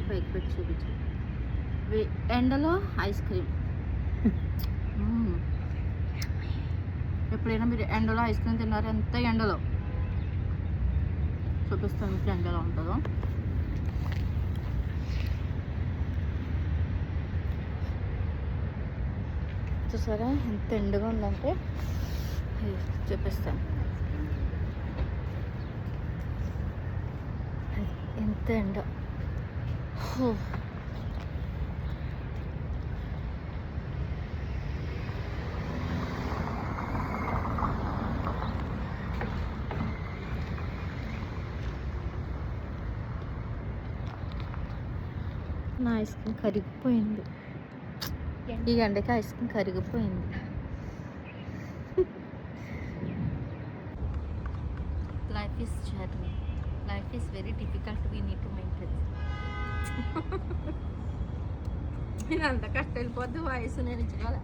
పైకి పెట్టి చూపించు. ఎండలో ఐస్ క్రీమ్. ఎప్పుడైనా మీరు ఎండలో ఐస్ క్రీమ్ తిన్నారు? ఎంత ఎండలో చూపిస్తాను మీకు ఎండలో ఉంటుందో. చూసారా ఎంత ఎండగా ఉందంటే చూపిస్తాను. ఎంత ఎండ. నా ఐస్ క్రీమ్ కరిగిపోయింది. ఈ ఎండకి ఐస్ క్రీమ్ కరిగిపోయింది. Life is journey. Life is very difficult. We need to maintain. నేను అంత కష్టం వెళ్ళిపోద్ది వయసు నేను ఇచ్చుకోవాలి.